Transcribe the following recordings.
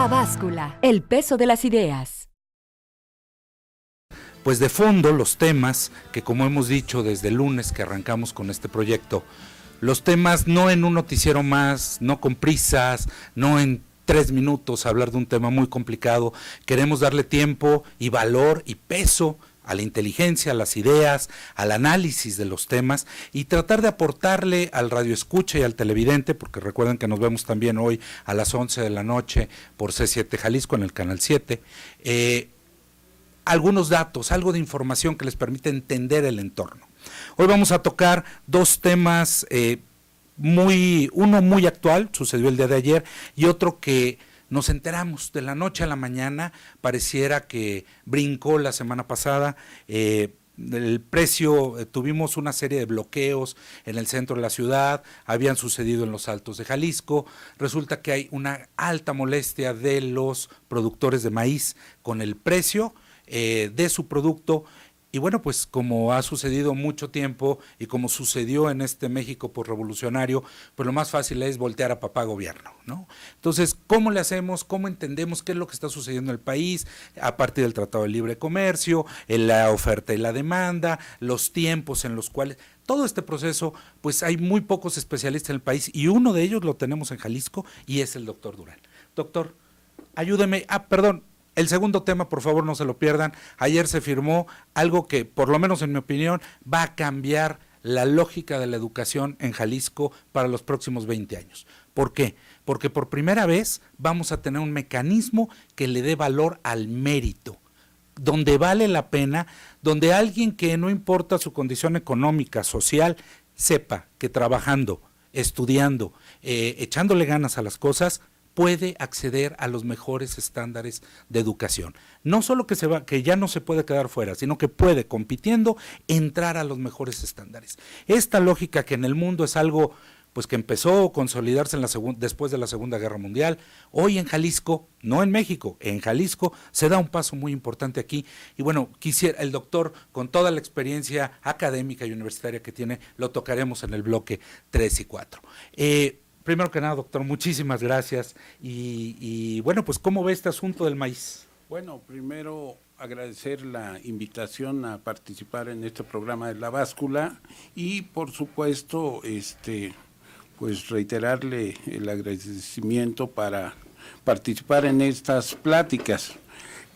Báscula, el peso de las ideas. Pues de fondo los temas que, como hemos dicho desde el lunes que arrancamos con este proyecto, los temas no en un noticiero más, no con prisas, no en 3 minutos hablar de un tema muy complicado. Queremos darle tiempo y valor y peso a la inteligencia, a las ideas, al análisis de los temas y tratar de aportarle al radioescucha y al televidente, porque recuerden que nos vemos también hoy a las 11 de la noche por C7 Jalisco en el Canal 7, algunos datos, algo de información que les permite entender el entorno. Hoy vamos a tocar 2 temas, uno muy actual, sucedió el día de ayer, y otro que nos enteramos de la noche a la mañana, pareciera que brincó la semana pasada. El precio, tuvimos una serie de bloqueos en el centro de la ciudad, habían sucedido en los Altos de Jalisco. Resulta que hay una alta molestia de los productores de maíz con el precio de su producto. Y bueno, pues como ha sucedido mucho tiempo y como sucedió en este México revolucionario, pues lo más fácil es voltear a papá gobierno, ¿no? Entonces, ¿cómo le hacemos? ¿Cómo entendemos qué es lo que está sucediendo en el país a partir del Tratado de Libre Comercio, en la oferta y la demanda, los tiempos en los cuales... Todo este proceso, pues hay muy pocos especialistas en el país y uno de ellos lo tenemos en Jalisco y es el doctor Durán. Doctor, ayúdeme. Perdón. El segundo tema, por favor, no se lo pierdan. Ayer se firmó algo que, por lo menos en mi opinión, va a cambiar la lógica de la educación en Jalisco para los próximos 20 años. ¿Por qué? Porque por primera vez vamos a tener un mecanismo que le dé valor al mérito, donde vale la pena, donde alguien que no importa su condición económica, social, sepa que trabajando, estudiando, echándole ganas a las cosas, puede acceder a los mejores estándares de educación. No solo que ya no se puede quedar fuera, sino que puede, compitiendo, entrar a los mejores estándares. Esta lógica que en el mundo es algo pues que empezó a consolidarse después de la Segunda Guerra Mundial, hoy en Jalisco, no en México, en Jalisco se da un paso muy importante aquí. Y bueno, quisiera el doctor, con toda la experiencia académica y universitaria que tiene, lo tocaremos en el bloque 3 y 4. Primero que nada, doctor, muchísimas gracias. Y bueno, pues, ¿cómo ve este asunto del maíz? Bueno, primero agradecer la invitación a participar en este programa de La Báscula y, por supuesto, pues reiterarle el agradecimiento para participar en estas pláticas.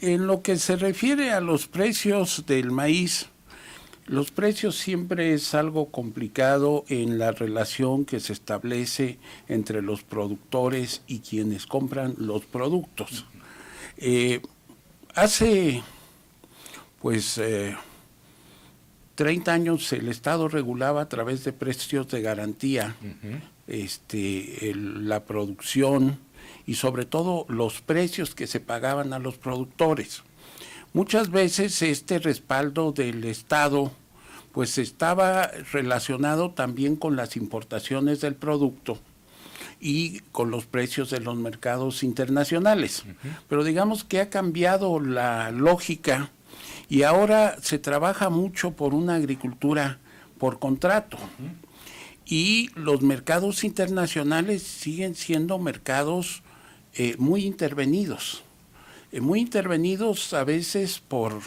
En lo que se refiere a los precios del maíz, los precios siempre es algo complicado en la relación que se establece entre los productores y quienes compran los productos. Hace, pues, 30 años el Estado regulaba a través de precios de garantía la producción y sobre todo los precios que se pagaban a los productores. Muchas veces este respaldo del Estado pues estaba relacionado también con las importaciones del producto y con los precios de los mercados internacionales. Pero digamos que ha cambiado la lógica y ahora se trabaja mucho por una agricultura por contrato. Y los mercados internacionales siguen siendo mercados muy intervenidos a veces por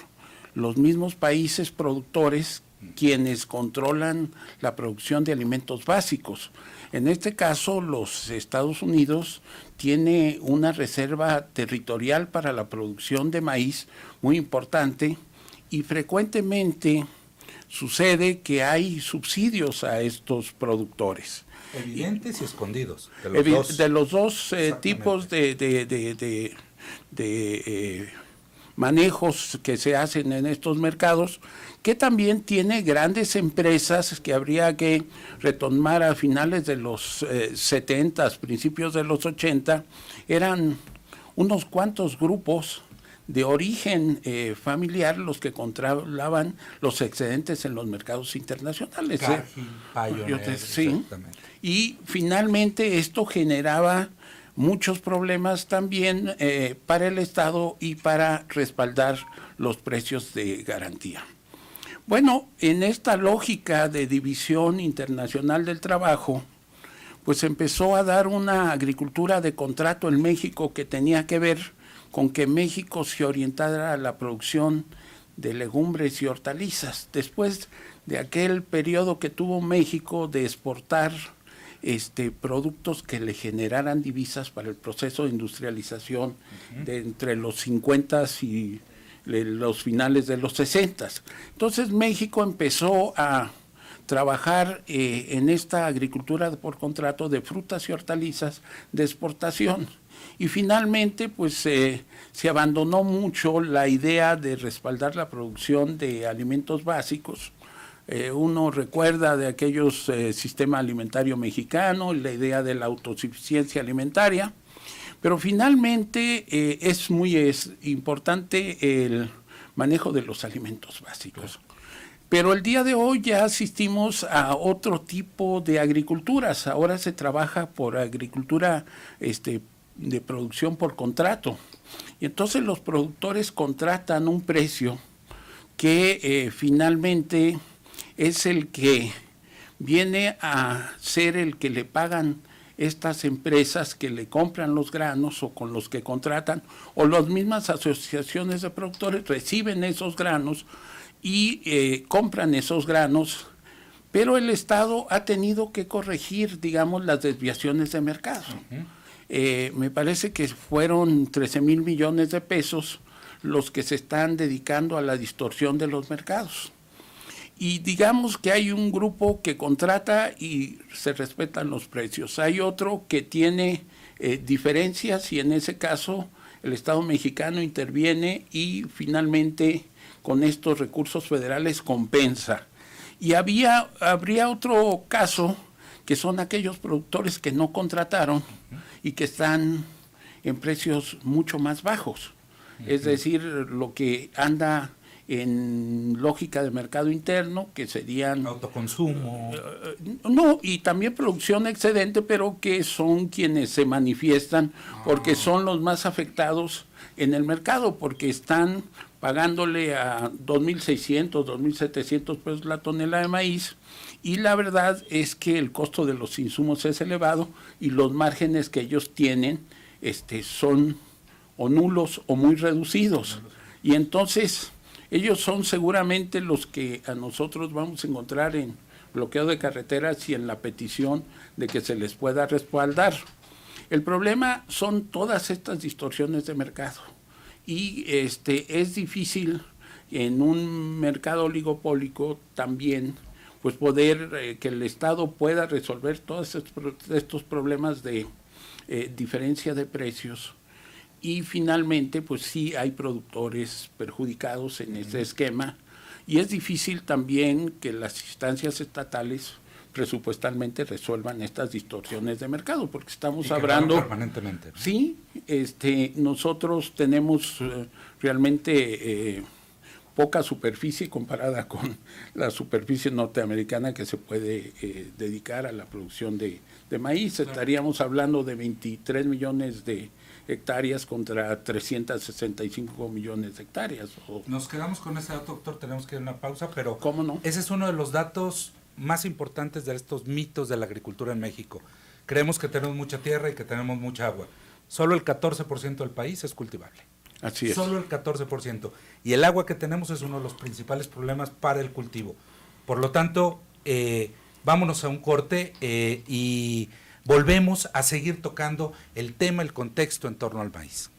los mismos países productores quienes controlan la producción de alimentos básicos. En este caso, los Estados Unidos tiene una reserva territorial para la producción de maíz muy importante y frecuentemente sucede que hay subsidios a estos productores. Evidentes y escondidos. De los dos tipos de manejos que se hacen en estos mercados, que también tiene grandes empresas que habría que retomar a finales de los 70, principios de los 80, eran unos cuantos grupos de origen familiar los que controlaban los excedentes en los mercados internacionales. Cargill, Pioneer, sí. Y finalmente esto generaba muchos problemas también para el Estado y para respaldar los precios de garantía. Bueno, en esta lógica de división internacional del trabajo, pues empezó a dar una agricultura de contrato en México que tenía que ver con que México se orientara a la producción de legumbres y hortalizas. Después de aquel periodo que tuvo México de exportar productos que le generaran divisas para el proceso de industrialización de entre los 50 y los finales de los 60. Entonces México empezó a trabajar en esta agricultura por contrato de frutas y hortalizas de exportación. Y finalmente pues se abandonó mucho la idea de respaldar la producción de alimentos básicos. Uno recuerda de aquellos sistema alimentario mexicano, la idea de la autosuficiencia alimentaria, pero finalmente es importante el manejo de los alimentos básicos. Pero el día de hoy ya asistimos a otro tipo de agriculturas. Ahora se trabaja por agricultura de producción por contrato. Y entonces los productores contratan un precio que finalmente es el que viene a ser el que le pagan estas empresas que le compran los granos o con los que contratan, o las mismas asociaciones de productores reciben esos granos y compran esos granos, pero el Estado ha tenido que corregir, digamos, las desviaciones de mercado. Me parece que fueron 13,000 millones de pesos los que se están dedicando a la distorsión de los mercados. Y digamos que hay un grupo que contrata y se respetan los precios. Hay otro que tiene diferencias y en ese caso el Estado mexicano interviene y finalmente con estos recursos federales compensa. Y habría otro caso que son aquellos productores que no contrataron y que están en precios mucho más bajos. Es decir, lo que anda en lógica de mercado interno, que serían autoconsumo. No, y también producción excedente, pero que son quienes se manifiestan porque son los más afectados en el mercado, porque están pagándole a 2,600, 2,700 pesos la tonelada de maíz, y la verdad es que el costo de los insumos es elevado y los márgenes que ellos tienen son o nulos o muy reducidos. Y entonces ellos son seguramente los que a nosotros vamos a encontrar en bloqueo de carreteras y en la petición de que se les pueda respaldar. El problema son todas estas distorsiones de mercado y es difícil en un mercado oligopólico también pues poder que el Estado pueda resolver todos estos problemas de diferencia de precios. Y finalmente, pues sí hay productores perjudicados en ese esquema y es difícil también que las instancias estatales presupuestalmente resuelvan estas distorsiones de mercado, porque estamos hablando permanentemente, ¿no? Sí, nosotros tenemos realmente poca superficie comparada con la superficie norteamericana que se puede dedicar a la producción de maíz. Estaríamos hablando de 23 millones de hectáreas contra 365 millones de hectáreas. Nos quedamos con ese dato, doctor, tenemos que ir a una pausa, pero ¿cómo no? Ese es uno de los datos más importantes de estos mitos de la agricultura en México. Creemos que tenemos mucha tierra y que tenemos mucha agua. Solo el 14% del país es cultivable. Así es. Solo el 14%. Y el agua que tenemos es uno de los principales problemas para el cultivo. Por lo tanto, vámonos a un corte y volvemos a seguir tocando el tema, el contexto en torno al maíz.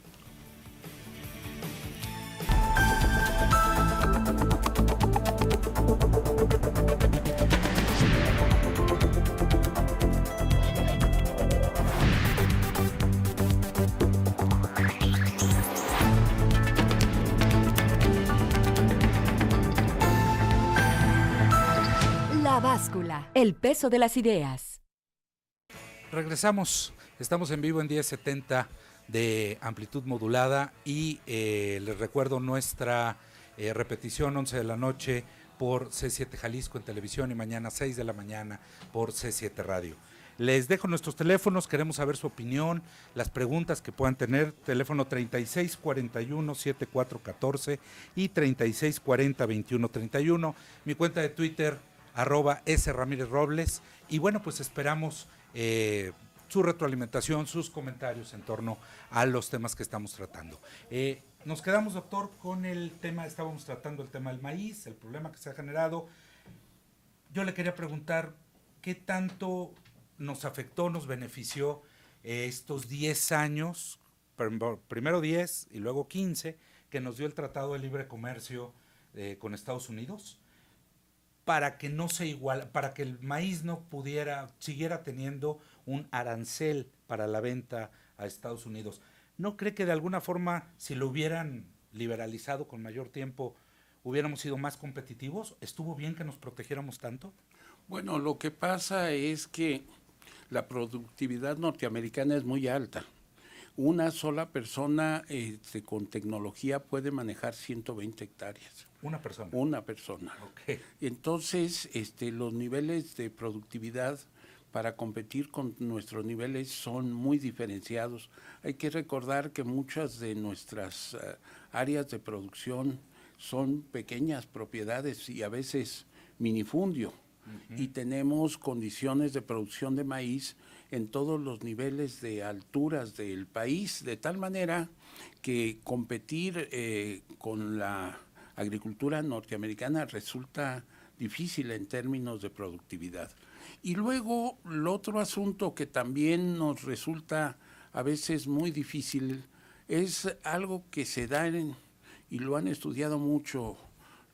La báscula, el peso de las ideas. Regresamos, estamos en vivo en 1070 de amplitud modulada y les recuerdo nuestra repetición 11 de la noche por C7 Jalisco en televisión y mañana 6 de la mañana por C7 Radio. Les dejo nuestros teléfonos, queremos saber su opinión, las preguntas que puedan tener, teléfono 3641-7414 y 3640-2131, mi cuenta de Twitter, @sRamírezRobles. Y bueno, pues esperamos su retroalimentación, sus comentarios en torno a los temas que estamos tratando. Nos quedamos, doctor, con el tema, estábamos tratando el tema del maíz, el problema que se ha generado. Yo le quería preguntar, ¿qué tanto nos afectó, nos benefició estos 10 años, primero 10 y luego 15, que nos dio el Tratado de Libre Comercio con Estados Unidos, para que no se para que el maíz no siguiera teniendo un arancel para la venta a Estados Unidos? ¿No cree que de alguna forma, si lo hubieran liberalizado con mayor tiempo, hubiéramos sido más competitivos? ¿Estuvo bien que nos protegiéramos tanto? Bueno, lo que pasa es que la productividad norteamericana es muy alta. Una sola persona con tecnología puede manejar 120 hectáreas. Una persona. Una persona. Okay. Entonces, los niveles de productividad para competir con nuestros niveles son muy diferenciados. Hay que recordar que muchas de nuestras áreas de producción son pequeñas propiedades y a veces minifundio. Y tenemos condiciones de producción de maíz en todos los niveles de alturas del país, de tal manera que competir con la agricultura norteamericana resulta difícil en términos de productividad. Y luego, el otro asunto que también nos resulta a veces muy difícil es algo que se da y lo han estudiado mucho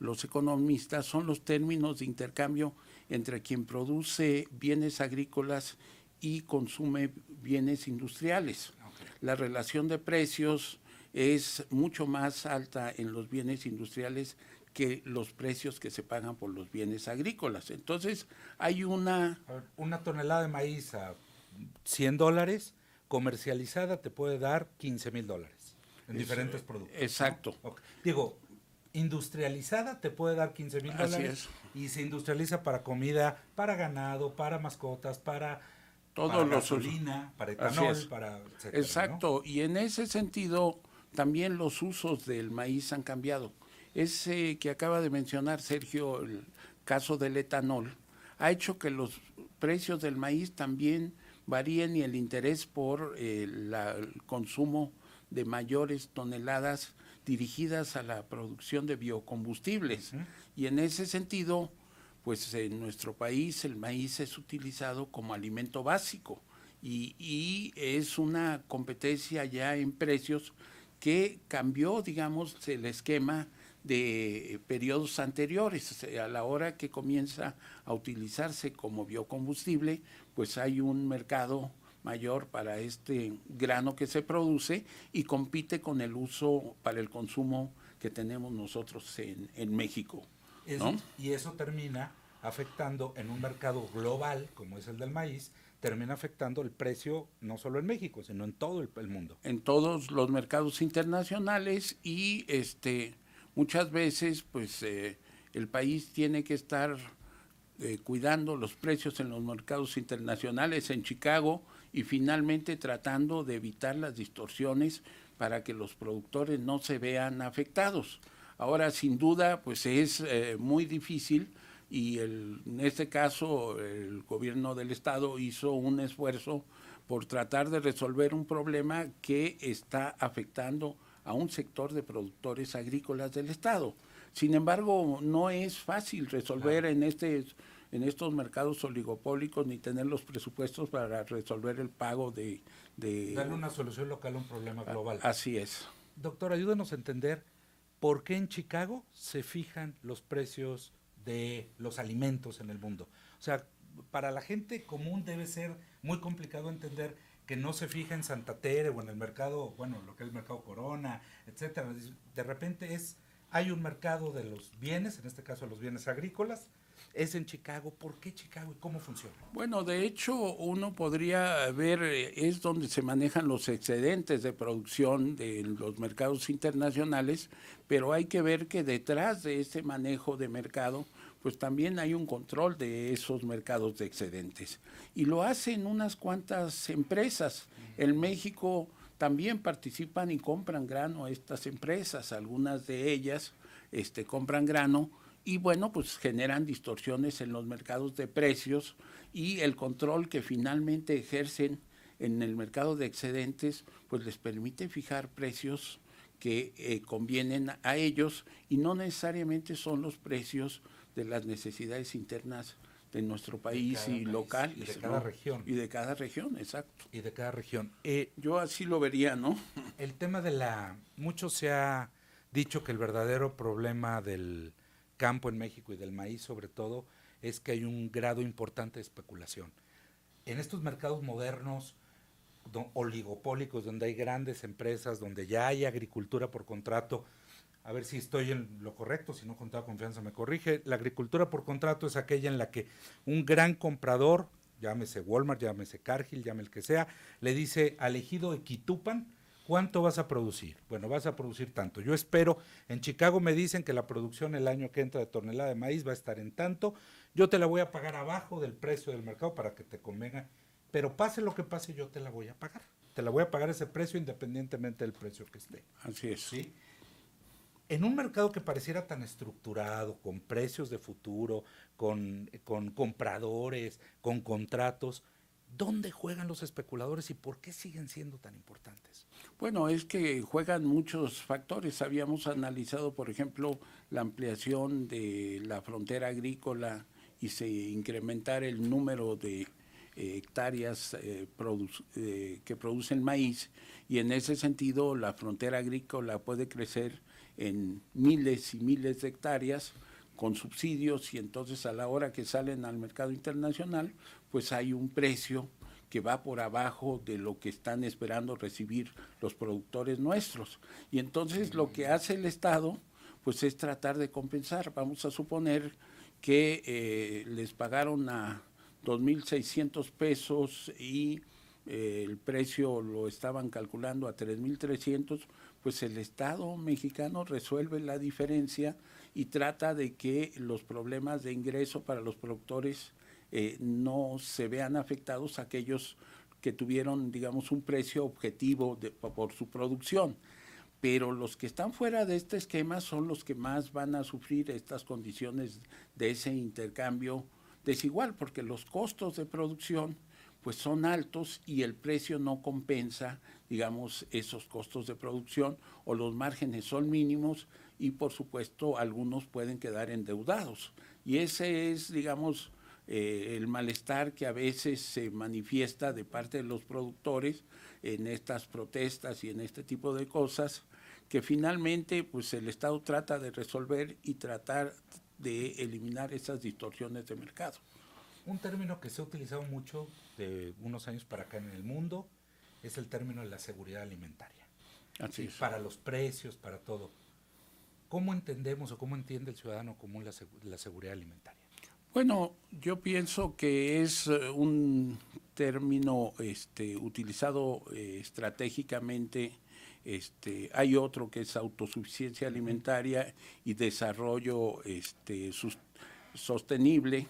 los economistas, son los términos de intercambio entre quien produce bienes agrícolas y consume bienes industriales. Okay. La relación de precios es mucho más alta en los bienes industriales que los precios que se pagan por los bienes agrícolas. Entonces, hay una tonelada de maíz a $100 comercializada te puede dar $15,000 en diferentes productos. Exacto. ¿No? Okay. Digo, industrializada te puede dar $15,000 y se industrializa para comida, para ganado, para mascotas, para gasolina, para etanol, para etcétera. Exacto, ¿no? Y en ese sentido también los usos del maíz han cambiado. Ese que acaba de mencionar Sergio, el caso del etanol, ha hecho que los precios del maíz también varíen y el interés por el consumo de mayores toneladas dirigidas a la producción de biocombustibles. Y en ese sentido, pues en nuestro país el maíz es utilizado como alimento básico y es una competencia ya en precios que cambió, digamos, el esquema de periodos anteriores. A la hora que comienza a utilizarse como biocombustible, pues hay un mercado mayor para este grano que se produce y compite con el uso para el consumo que tenemos nosotros en México, ¿no? Y eso termina afectando en un mercado global, como es el del maíz, termina afectando el precio no solo en México, sino en todo el mundo. En todos los mercados internacionales y muchas veces pues el país tiene que estar cuidando los precios en los mercados internacionales, en Chicago, y finalmente tratando de evitar las distorsiones para que los productores no se vean afectados. Ahora, sin duda, pues es muy difícil y en este caso el gobierno del estado hizo un esfuerzo por tratar de resolver un problema que está afectando a un sector de productores agrícolas del estado. Sin embargo, no es fácil resolver en estos mercados oligopólicos ni tener los presupuestos para resolver el pago de darle una solución local a un problema global. Así es. Doctor, ayúdenos a entender por qué en Chicago se fijan los precios de los alimentos en el mundo. O sea, para la gente común debe ser muy complicado entender que no se fija en Santa Tere o en el mercado, bueno, lo que es el mercado Corona, etcétera. De repente hay un mercado de los bienes, en este caso los bienes agrícolas, es en Chicago. ¿Por qué Chicago y cómo funciona? Bueno, de hecho, uno podría ver, es donde se manejan los excedentes de producción de los mercados internacionales, pero hay que ver que detrás de ese manejo de mercado, pues también hay un control de esos mercados de excedentes. Y lo hacen unas cuantas empresas. En México también participan y compran grano estas empresas, algunas de ellas compran grano y bueno, pues generan distorsiones en los mercados de precios, y el control que finalmente ejercen en el mercado de excedentes, pues les permite fijar precios que convienen a ellos, y no necesariamente son los precios de las necesidades internas de nuestro país y locales. Y de cada región. Y de cada región, exacto. Y de cada región. Yo así lo vería, ¿no? El tema mucho se ha dicho que el verdadero problema del campo en México y del maíz sobre todo es que hay un grado importante de especulación. En estos mercados modernos, oligopólicos, donde hay grandes empresas, donde ya hay agricultura por contrato, a ver si estoy en lo correcto, si no con toda confianza me corrige, la agricultura por contrato es aquella en la que un gran comprador, llámese Walmart, llámese Cargill, llámese el que sea, le dice al ejido Equitupan, ¿cuánto vas a producir? Bueno, vas a producir tanto. Yo espero, en Chicago me dicen que la producción el año que entra de tonelada de maíz va a estar en tanto, yo te la voy a pagar abajo del precio del mercado para que te convenga, pero pase lo que pase, yo te la voy a pagar. Te la voy a pagar ese precio independientemente del precio que esté. Así es. ¿Sí? En un mercado que pareciera tan estructurado, con precios de futuro, con compradores, con contratos, ¿dónde juegan los especuladores y por qué siguen siendo tan importantes? Bueno, es que juegan muchos factores. Habíamos analizado, por ejemplo, la ampliación de la frontera agrícola y se incrementar el número de hectáreas que producen maíz, y en ese sentido la frontera agrícola puede crecer en miles y miles de hectáreas con subsidios, y entonces a la hora que salen al mercado internacional pues hay un precio que va por abajo de lo que están esperando recibir los productores nuestros, y entonces lo que hace el Estado pues es tratar de compensar. Vamos a suponer que les pagaron a 2,600 pesos y el precio lo estaban calculando a 3,300, pues el Estado mexicano resuelve la diferencia y trata de que los problemas de ingreso para los productores no se vean afectados, aquellos que tuvieron, digamos, un precio objetivo por su producción. Pero los que están fuera de este esquema son los que más van a sufrir estas condiciones de ese intercambio desigual, porque los costos de producción pues son altos y el precio no compensa, digamos, esos costos de producción, o los márgenes son mínimos y por supuesto algunos pueden quedar endeudados. Y ese es, digamos, el malestar que a veces se manifiesta de parte de los productores en estas protestas y en este tipo de cosas, que finalmente pues el Estado trata de resolver y tratar de eliminar esas distorsiones de mercado. Un término que se ha utilizado mucho de unos años para acá en el mundo es el término de la seguridad alimentaria. Así es. Para los precios, para todo. ¿Cómo entendemos o cómo entiende el ciudadano común la seguridad alimentaria? Bueno, yo pienso que es un término utilizado estratégicamente. Hay otro que es autosuficiencia alimentaria y desarrollo sostenible,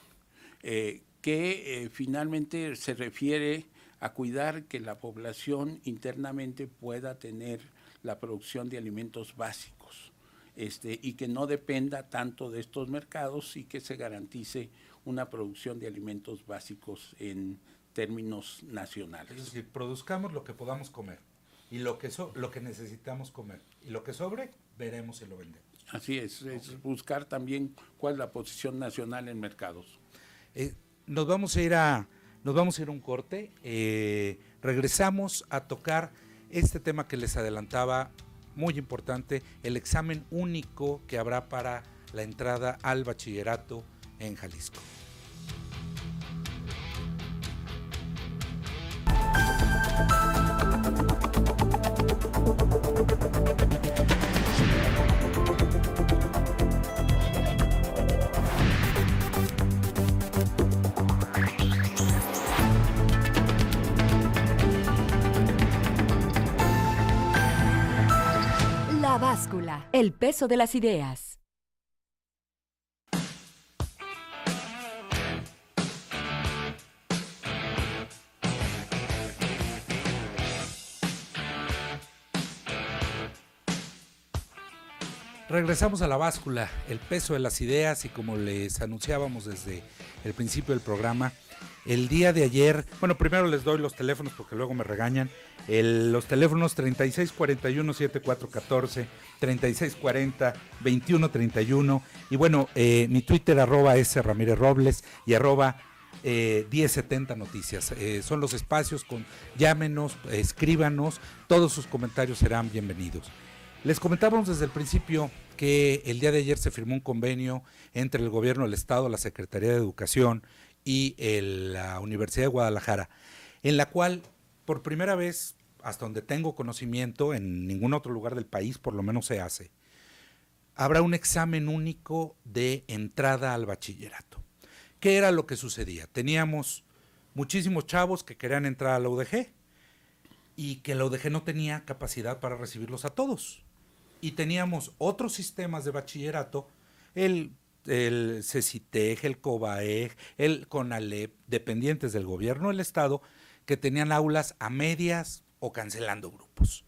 que finalmente se refiere a cuidar que la población internamente pueda tener la producción de alimentos básicos, y que no dependa tanto de estos mercados, y que se garantice una producción de alimentos básicos en términos nacionales. Es decir, produzcamos lo que podamos comer y lo que necesitamos comer, y lo que sobre veremos si lo vendemos. Así es buscar también cuál es la posición nacional en mercados. Nos vamos a ir a un corte. Regresamos a tocar este tema que les adelantaba, muy importante, el examen único que habrá para la entrada al bachillerato en Jalisco. La báscula, el peso de las ideas. Regresamos a la báscula, el peso de las ideas, y como les anunciábamos desde el principio del programa, el día de ayer, bueno, primero les doy los teléfonos porque luego me regañan, los teléfonos 3641-7414, 3640-2131, y bueno, mi Twitter @S Ramírez Robles y @1070 Noticias. Son los espacios, llámenos, escríbanos, todos sus comentarios serán bienvenidos. Les comentábamos desde el principio que el día de ayer se firmó un convenio entre el gobierno del estado, la Secretaría de Educación y la Universidad de Guadalajara, en la cual por primera vez, hasta donde tengo conocimiento, en ningún otro lugar del país por lo menos se hace, habrá un examen único de entrada al bachillerato. ¿Qué era lo que sucedía? Teníamos muchísimos chavos que querían entrar a la UDG y que la UDG no tenía capacidad para recibirlos a todos. Y teníamos otros sistemas de bachillerato, el CECITEG, el COBAEG, el CONALEP, dependientes del gobierno del estado, que tenían aulas a medias o cancelando grupos.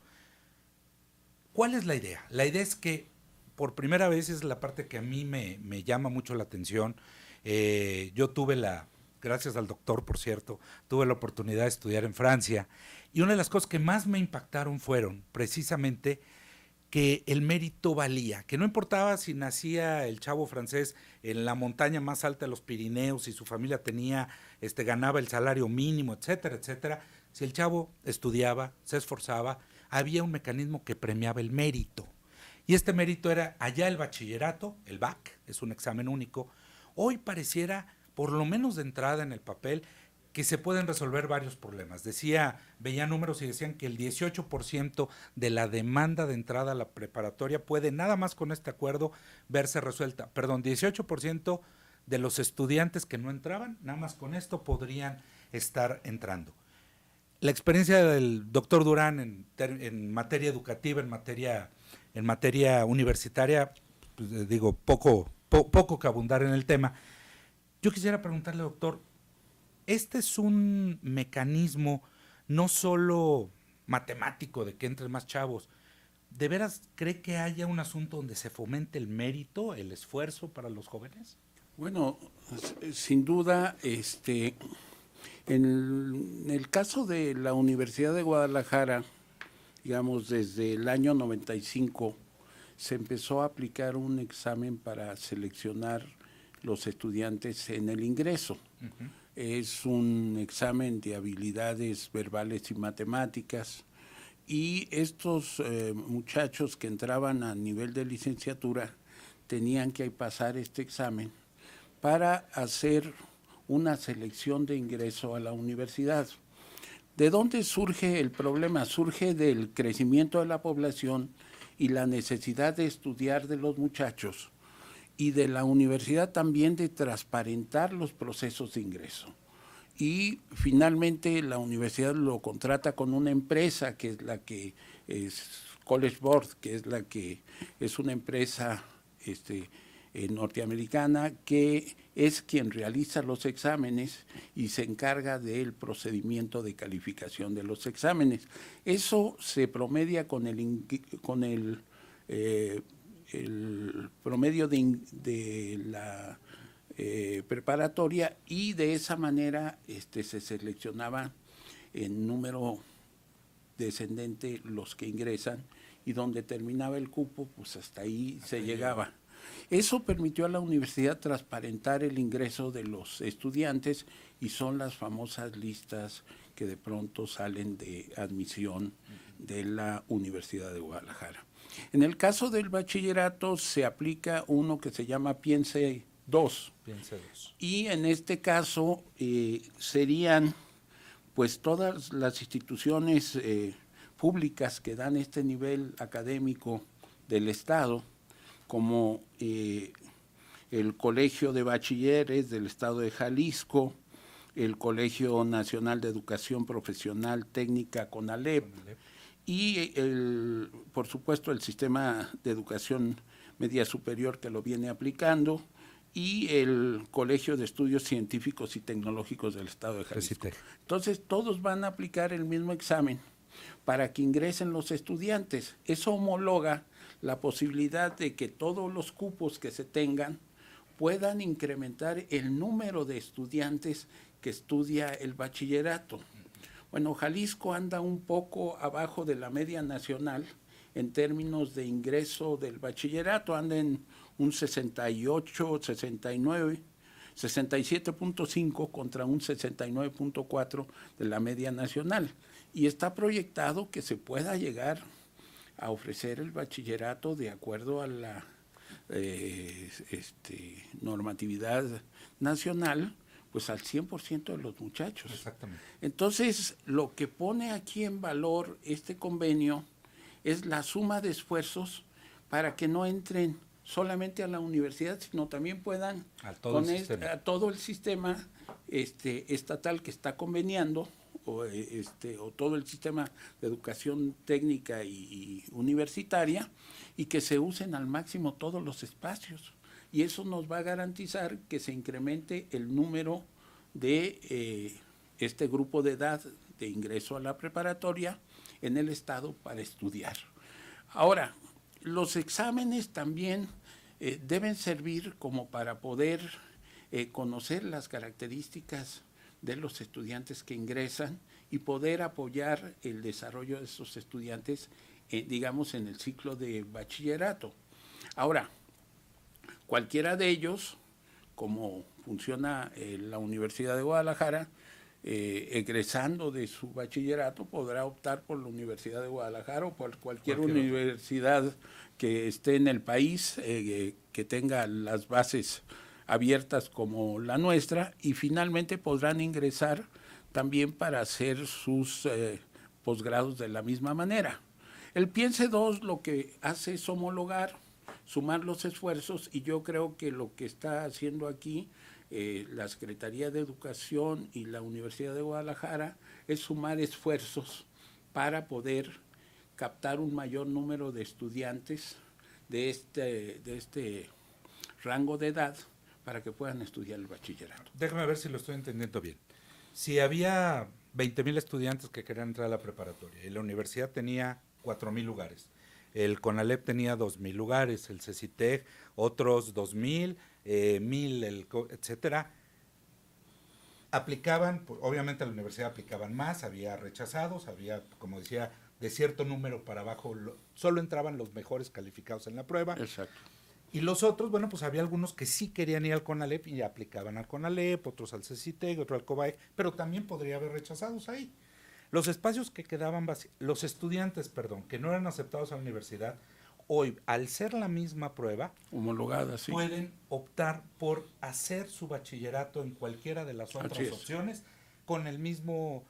¿Cuál es la idea? La idea es que por primera vez, es la parte que a mí me llama mucho la atención. Yo tuve gracias al doctor, por cierto, tuve la oportunidad de estudiar en Francia, y una de las cosas que más me impactaron fueron precisamente que el mérito valía, que no importaba si nacía el chavo francés en la montaña más alta de los Pirineos y su familia ganaba el salario mínimo, etcétera, etcétera. Si el chavo estudiaba, se esforzaba, había un mecanismo que premiaba el mérito. Y este mérito era allá el bachillerato, el BAC, es un examen único. Hoy pareciera, por lo menos de entrada en el papel, que se pueden resolver varios problemas. Veía números y decían que el 18% de la demanda de entrada a la preparatoria puede, nada más con este acuerdo, verse resuelta. 18% de los estudiantes que no entraban, nada más con esto podrían estar entrando. La experiencia del doctor Durán en materia educativa, en materia universitaria, pues, digo, poco que abundar en el tema. Yo quisiera preguntarle, doctor, este es un mecanismo no solo matemático de que entren más chavos. ¿De veras cree que haya un asunto donde se fomente el mérito, el esfuerzo para los jóvenes? Bueno, sin duda, en el caso de la Universidad de Guadalajara, digamos, desde el año 95, se empezó a aplicar un examen para seleccionar los estudiantes en el ingreso. Uh-huh. Es un examen de habilidades verbales y matemáticas, y estos muchachos que entraban a nivel de licenciatura tenían que pasar este examen para hacer una selección de ingreso a la universidad. ¿De dónde surge el problema? Surge del crecimiento de la población y la necesidad de estudiar de los muchachos, y de la universidad también de transparentar los procesos de ingreso. Y finalmente la universidad lo contrata con una empresa que es la que es College Board, que es la que es una empresa norteamericana, que es quien realiza los exámenes y se encarga del procedimiento de calificación de los exámenes. Eso se promedia con el promedio de la preparatoria, y de esa manera se seleccionaba en número descendente los que ingresan, y donde terminaba el cupo, pues hasta ahí se llegaba. Eso permitió a la universidad transparentar el ingreso de los estudiantes, y son las famosas listas que de pronto salen de admisión de la Universidad de Guadalajara. En el caso del bachillerato se aplica uno que se llama Piense 2. Y en este caso serían pues todas las instituciones públicas que dan este nivel académico del Estado, como el Colegio de Bachilleres del Estado de Jalisco, el Colegio Nacional de Educación Profesional Técnica CONALEP, y por supuesto el Sistema de Educación Media Superior, que lo viene aplicando, y el Colegio de Estudios Científicos y Tecnológicos del Estado de Jalisco. Entonces todos van a aplicar el mismo examen para que ingresen los estudiantes. Eso homologa la posibilidad de que todos los cupos que se tengan puedan incrementar el número de estudiantes que estudia el bachillerato. Bueno, Jalisco anda un poco abajo de la media nacional en términos de ingreso del bachillerato, anda en un 68, 69, 67.5 contra un 69.4 de la media nacional. Y está proyectado que se pueda llegar a ofrecer el bachillerato de acuerdo a la normatividad nacional, pues al 100% de los muchachos. Exactamente. Entonces, lo que pone aquí en valor este convenio es la suma de esfuerzos para que no entren solamente a la universidad, sino también puedan a todo el sistema estatal que está conveniando, o todo el sistema de educación técnica y universitaria, y que se usen al máximo todos los espacios. Y eso nos va a garantizar que se incremente el número de este grupo de edad de ingreso a la preparatoria en el estado para estudiar. Ahora, los exámenes también deben servir como para poder conocer las características de los estudiantes que ingresan y poder apoyar el desarrollo de esos estudiantes, digamos, en el ciclo de bachillerato. Ahora, cualquiera de ellos, como funciona la Universidad de Guadalajara, egresando de su bachillerato podrá optar por la Universidad de Guadalajara o por cualquier universidad que esté en el país, que tenga las bases abiertas como la nuestra, y finalmente podrán ingresar también para hacer sus posgrados de la misma manera. El Piense 2 lo que hace es homologar, sumar los esfuerzos, y yo creo que lo que está haciendo aquí la Secretaría de Educación y la Universidad de Guadalajara es sumar esfuerzos para poder captar un mayor número de estudiantes de este rango de edad para que puedan estudiar el bachillerato. Déjame ver si lo estoy entendiendo bien. Si había 20,000 estudiantes que querían entrar a la preparatoria y la universidad tenía 4,000 lugares, el CONALEP tenía 2,000 lugares, el CECITEG otros 2,000, 1,000, etcétera, aplicaban, obviamente a la universidad aplicaban más, había rechazados, había, como decía, de cierto número para abajo, solo entraban los mejores calificados en la prueba. Exacto. Y los otros, bueno, pues había algunos que sí querían ir al CONALEP y aplicaban al CONALEP, otros al CECITEG, otro al COBAEC, pero también podría haber rechazados ahí. Los espacios que quedaban vacíos, los estudiantes, que no eran aceptados a la universidad, hoy, al ser la misma prueba, homologada, sí, pueden optar por hacer su bachillerato en cualquiera de las otras opciones con el mismo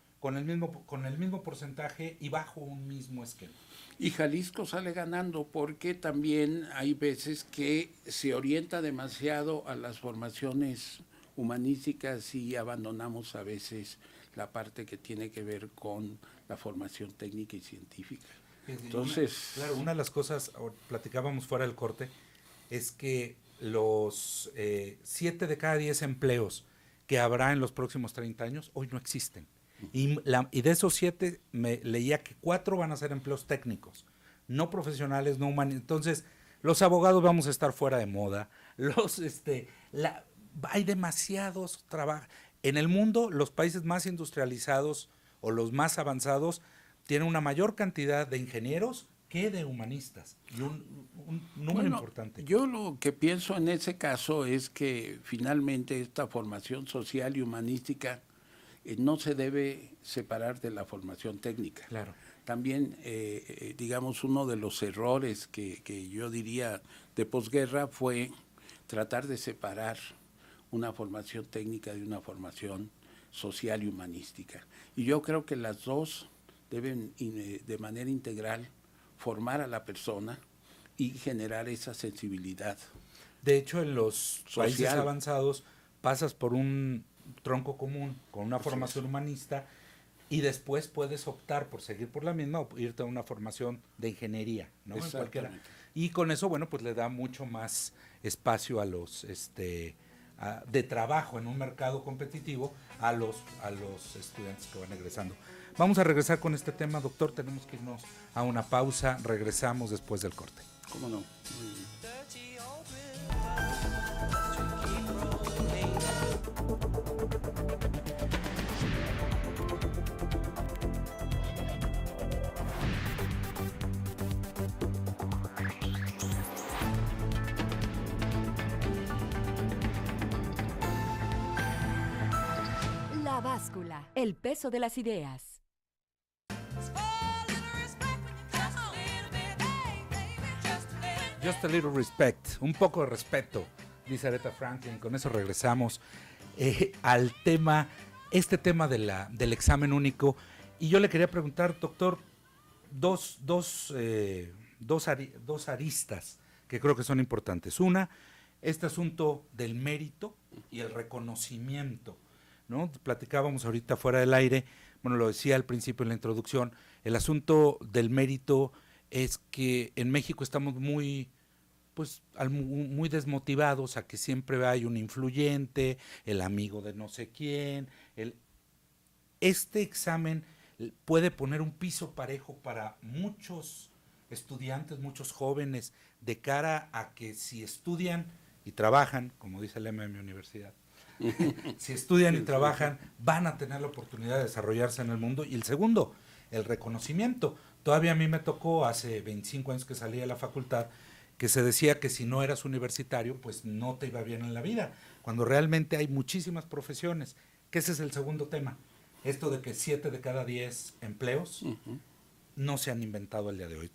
porcentaje y bajo un mismo esquema. Y Jalisco sale ganando porque también hay veces que se orienta demasiado a las formaciones humanísticas y abandonamos a veces la parte que tiene que ver con la formación técnica y científica. Entonces, una de las cosas, platicábamos fuera del corte, es que los 7 de cada 10 empleos que habrá en los próximos 30 años hoy no existen. Y de esos 7 me leía que 4 van a ser empleos técnicos, no profesionales, no humanos. Entonces, los abogados vamos a estar fuera de moda. Hay demasiados trabajos. En el mundo, los países más industrializados o los más avanzados tienen una mayor cantidad de ingenieros que de humanistas, y un número importante. Yo lo que pienso en ese caso es que finalmente esta formación social y humanística no se debe separar de la formación técnica. Claro. También, digamos, uno de los errores que yo diría de posguerra fue tratar de separar una formación técnica de una formación social y humanística. Y yo creo que las dos deben de manera integral formar a la persona y generar esa sensibilidad. De hecho, en los países social avanzados pasas por un tronco común con una formación humanista y después puedes optar por seguir por la misma o irte a una formación de ingeniería, ¿no? Y con eso, bueno, pues le da mucho más espacio a los de trabajo en un mercado competitivo a los estudiantes que van egresando. Vamos a regresar con este tema, doctor. Tenemos que irnos a una pausa. Regresamos después del corte. ¿Cómo no? Muy bien. La báscula, el peso de las ideas. Just a little respect, un poco de respeto, dice Aretha Franklin. Con eso regresamos al tema, este tema del examen único. Y yo le quería preguntar, doctor, dos aristas que creo que son importantes. Una, este asunto del mérito y el reconocimiento, ¿no? Platicábamos ahorita fuera del aire, bueno, lo decía al principio en la introducción, el asunto del mérito es que en México estamos muy desmotivados a que siempre hay un influyente, el amigo de no sé quién. Este examen puede poner un piso parejo para muchos estudiantes, muchos jóvenes, de cara a que si estudian y trabajan, como dice el lema de mi universidad, si estudian y trabajan, van a tener la oportunidad de desarrollarse en el mundo. Y el segundo, el reconocimiento. Todavía a mí me tocó, hace 25 años que salí de la facultad, que se decía que si no eras universitario, pues no te iba bien en la vida, cuando realmente hay muchísimas profesiones, que ese es el segundo tema. Esto de que 7 de cada 10 empleos no se han inventado el día de hoy.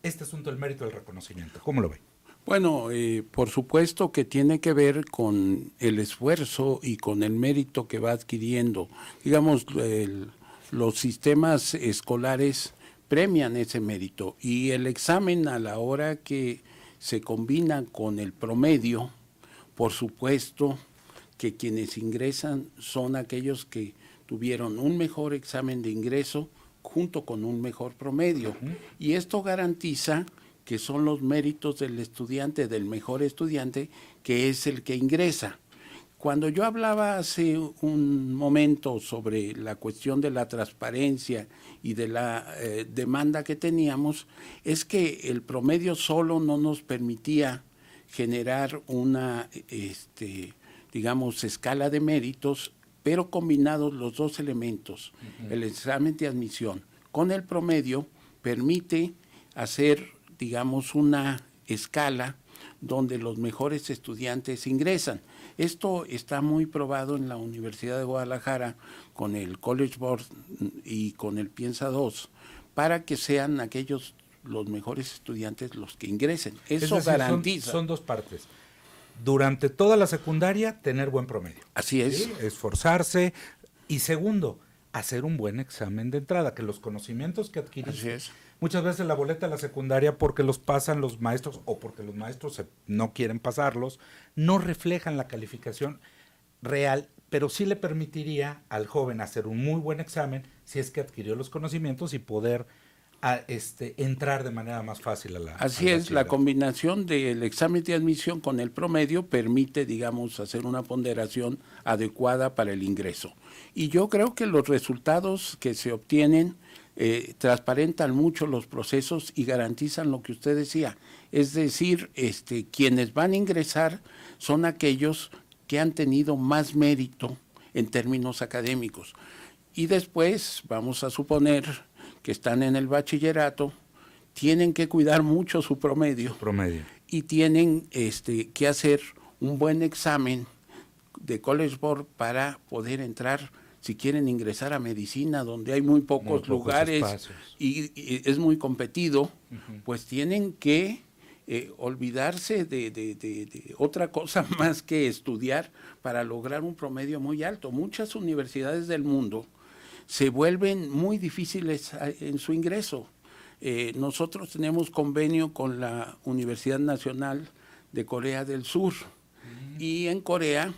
Este asunto del mérito y el reconocimiento, ¿cómo lo ve? Bueno, por supuesto que tiene que ver con el esfuerzo y con el mérito que va adquiriendo. Digamos, los sistemas escolares premian ese mérito y el examen, a la hora que se combina con el promedio, por supuesto que quienes ingresan son aquellos que tuvieron un mejor examen de ingreso junto con un mejor promedio. Y esto garantiza que son los méritos del estudiante, del mejor estudiante, que es el que ingresa. Cuando yo hablaba hace un momento sobre la cuestión de la transparencia y de la demanda que teníamos, es que el promedio solo no nos permitía generar una, digamos, escala de méritos, pero combinados los dos elementos, el examen de admisión con el promedio, permite hacer, digamos, una escala donde los mejores estudiantes ingresan. Esto está muy probado en la Universidad de Guadalajara con el College Board y con el Piensa 2, para que sean aquellos los mejores estudiantes los que ingresen. Eso es decir, garantiza. Son dos partes. Durante toda la secundaria, tener buen promedio. Así es. ¿Sí? Esforzarse. Y segundo, hacer un buen examen de entrada, que los conocimientos que adquiriste. Así es. Muchas veces la boleta de la secundaria, porque los pasan los maestros o porque los maestros no quieren pasarlos, no reflejan la calificación real, pero sí le permitiría al joven hacer un muy buen examen si es que adquirió los conocimientos y poder entrar de manera más fácil a la Así es, la combinación del examen de admisión con el promedio permite, digamos, hacer una ponderación adecuada para el ingreso. Y yo creo que los resultados que se obtienen transparentan mucho los procesos y garantizan lo que usted decía. Es decir, quienes van a ingresar son aquellos que han tenido más mérito en términos académicos. Y después, vamos a suponer que están en el bachillerato, tienen que cuidar mucho su promedio. Y tienen que hacer un buen examen de College Board para poder entrar, si quieren ingresar a medicina, donde hay muy pocos lugares y es muy competido, pues tienen que olvidarse de otra cosa más que estudiar para lograr un promedio muy alto. Muchas universidades del mundo se vuelven muy difíciles en su ingreso. Nosotros tenemos convenio con la Universidad Nacional de Corea del Sur y en Corea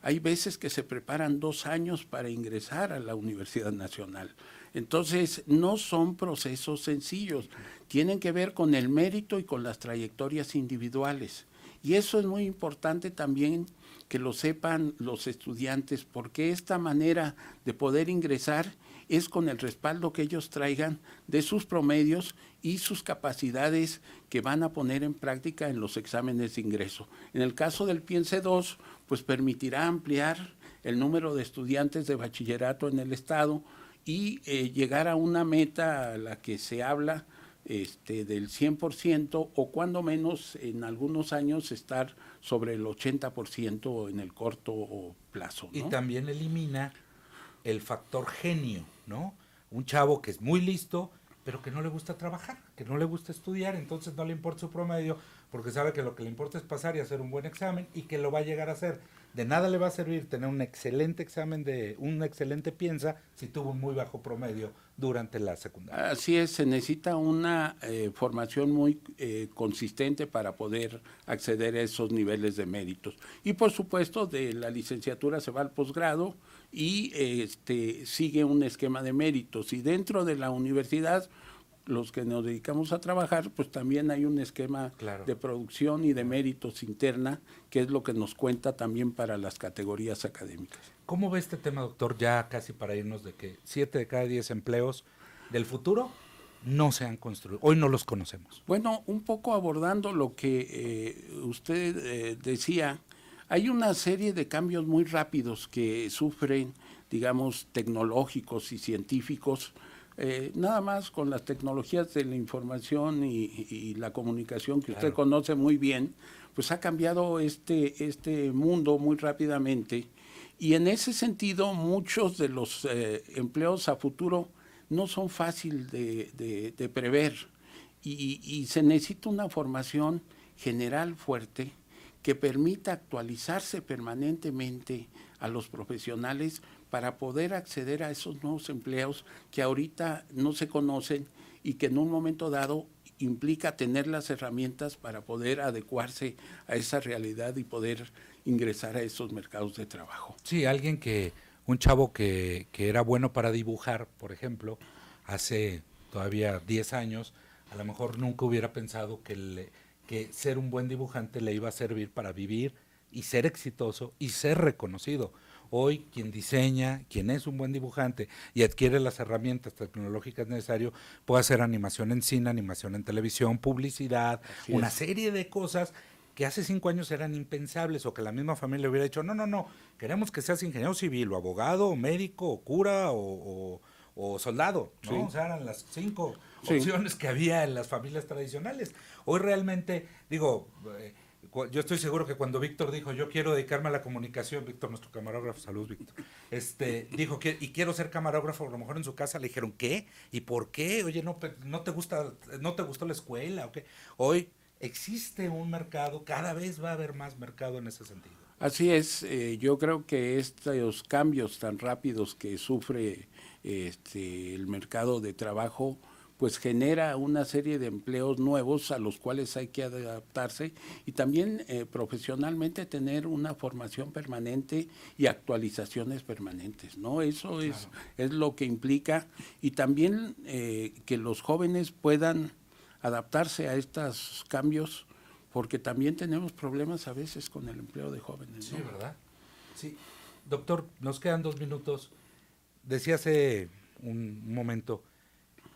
hay veces que se preparan 2 años para ingresar a la Universidad Nacional. Entonces, no son procesos sencillos, tienen que ver con el mérito y con las trayectorias individuales. Y eso es muy importante también que lo sepan los estudiantes, porque esta manera de poder ingresar es con el respaldo que ellos traigan de sus promedios y sus capacidades que van a poner en práctica en los exámenes de ingreso. En el caso del Piense 2, pues permitirá ampliar el número de estudiantes de bachillerato en el estado y llegar a una meta a la que se habla del 100% o cuando menos en algunos años estar sobre el 80% en el corto plazo, ¿no? Y también elimina el factor genio, ¿no? Un chavo que es muy listo, pero que no le gusta trabajar, que no le gusta estudiar, entonces no le importa su promedio, porque sabe que lo que le importa es pasar y hacer un buen examen y que lo va a llegar a hacer. De nada le va a servir tener un excelente examen un excelente piensa si tuvo un muy bajo promedio durante la secundaria. Así es, se necesita una formación muy consistente para poder acceder a esos niveles de méritos. Y por supuesto, de la licenciatura se va al posgrado y sigue un esquema de méritos. Y dentro de la universidad, los que nos dedicamos a trabajar, pues también hay un esquema de producción y de méritos interna, que es lo que nos cuenta también para las categorías académicas. ¿Cómo ve este tema, doctor, ya casi para irnos, de que 7 de cada 10 empleos del futuro no se han construido? Hoy no los conocemos. Bueno, un poco abordando lo que usted decía, hay una serie de cambios muy rápidos que sufren, digamos, tecnológicos y científicos. Nada más con las tecnologías de la información y la comunicación que usted conoce muy bien, pues ha cambiado este mundo muy rápidamente, y en ese sentido muchos de los empleos a futuro no son fáciles de prever, y se necesita una formación general fuerte que permita actualizarse permanentemente a los profesionales para poder acceder a esos nuevos empleos que ahorita no se conocen y que en un momento dado implica tener las herramientas para poder adecuarse a esa realidad y poder ingresar a esos mercados de trabajo. Sí, un chavo que era bueno para dibujar, por ejemplo, hace todavía 10 años, a lo mejor nunca hubiera pensado que ser un buen dibujante le iba a servir para vivir y ser exitoso y ser reconocido. Hoy quien diseña, quien es un buen dibujante y adquiere las herramientas tecnológicas necesarias, puede hacer animación en cine, animación en televisión, publicidad, una serie de cosas que hace 5 años eran impensables, o que la misma familia hubiera dicho, no, queremos que seas ingeniero civil, o abogado, o médico, o cura, o soldado, ¿no? Sí. O sea, eran las 5 opciones que había en las familias tradicionales. Hoy realmente, digo, yo estoy seguro que cuando Víctor dijo, yo quiero dedicarme a la comunicación, Víctor, nuestro camarógrafo, saludos Víctor, dijo que y quiero ser camarógrafo, a lo mejor en su casa le dijeron, ¿qué? ¿Y por qué? Oye, ¿no te gustó la escuela? ¿O qué? Hoy existe un mercado, cada vez va a haber más mercado en ese sentido. Así es, yo creo que estos cambios tan rápidos que sufre el mercado de trabajo, pues genera una serie de empleos nuevos a los cuales hay que adaptarse, y también profesionalmente tener una formación permanente y actualizaciones permanentes, ¿no? Eso es lo que implica, y también que los jóvenes puedan adaptarse a estos cambios, porque también tenemos problemas a veces con el empleo de jóvenes, ¿no? Sí, ¿verdad? Sí. Doctor, nos quedan 2 minutos. Decía hace un momento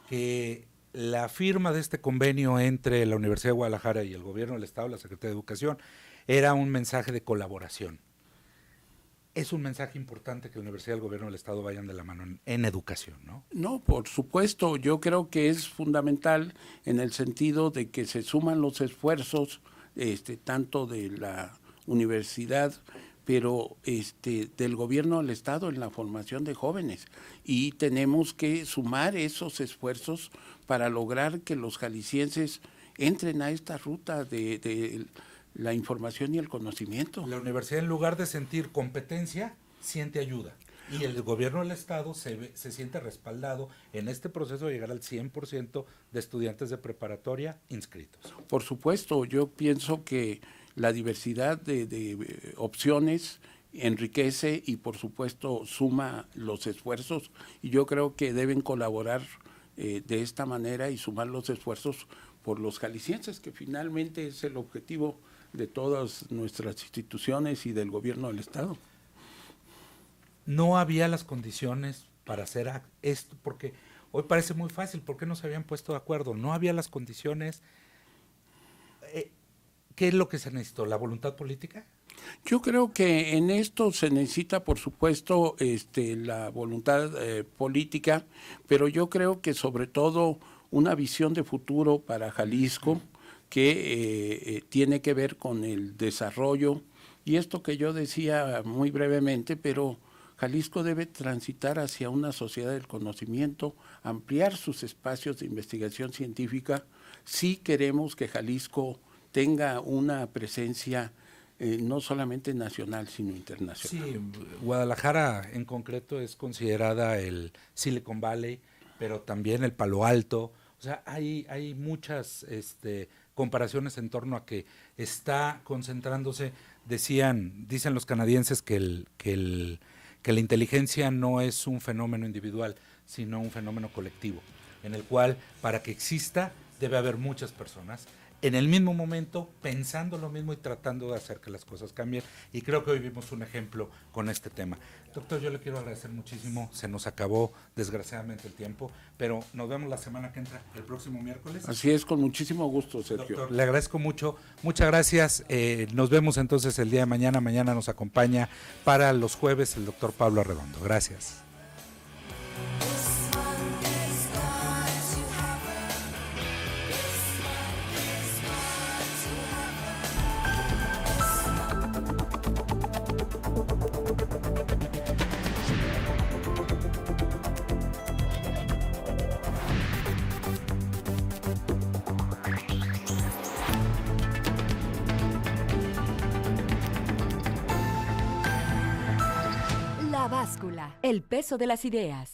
que la firma de este convenio entre la Universidad de Guadalajara y el gobierno del Estado, la Secretaría de Educación, era un mensaje de colaboración. Es un mensaje importante que la Universidad y el gobierno del Estado vayan de la mano en educación, ¿no? No, por supuesto, yo creo que es fundamental en el sentido de que se suman los esfuerzos tanto de la universidad, pero del gobierno del Estado en la formación de jóvenes, y tenemos que sumar esos esfuerzos para lograr que los jaliscienses entren a esta ruta de la información y el conocimiento. La universidad, en lugar de sentir competencia, siente ayuda, y el gobierno del Estado se siente respaldado en este proceso de llegar al 100% de estudiantes de preparatoria inscritos. Por supuesto, yo pienso que la diversidad de opciones enriquece y por supuesto suma los esfuerzos, y yo creo que deben colaborar de esta manera y sumar los esfuerzos por los jaliscienses, que finalmente es el objetivo de todas nuestras instituciones y del gobierno del Estado. No había las condiciones para hacer esto? Porque hoy parece muy fácil, ¿por qué no se habían puesto de acuerdo? No había las condiciones. ¿Qué es lo que se necesitó? ¿La voluntad política? Yo creo que en esto se necesita, por supuesto, la voluntad política, pero yo creo que sobre todo una visión de futuro para Jalisco que tiene que ver con el desarrollo y esto que yo decía muy brevemente, pero Jalisco debe transitar hacia una sociedad del conocimiento, ampliar sus espacios de investigación científica, si queremos que Jalisco tenga una presencia no solamente nacional, sino internacional. Sí, Guadalajara en concreto es considerada el Silicon Valley, pero también el Palo Alto. O sea, hay muchas comparaciones en torno a que está concentrándose, dicen los canadienses que la inteligencia no es un fenómeno individual, sino un fenómeno colectivo, en el cual para que exista debe haber muchas personas en el mismo momento pensando lo mismo y tratando de hacer que las cosas cambien, y creo que hoy vimos un ejemplo con este tema. Doctor, yo le quiero agradecer muchísimo, se nos acabó desgraciadamente el tiempo, pero nos vemos la semana que entra, el próximo miércoles. Así es, con muchísimo gusto, Sergio. Doctor, le agradezco mucho, muchas gracias, nos vemos entonces el día de mañana nos acompaña para los jueves el doctor Pablo Arredondo. Gracias. La báscula, el peso de las ideas.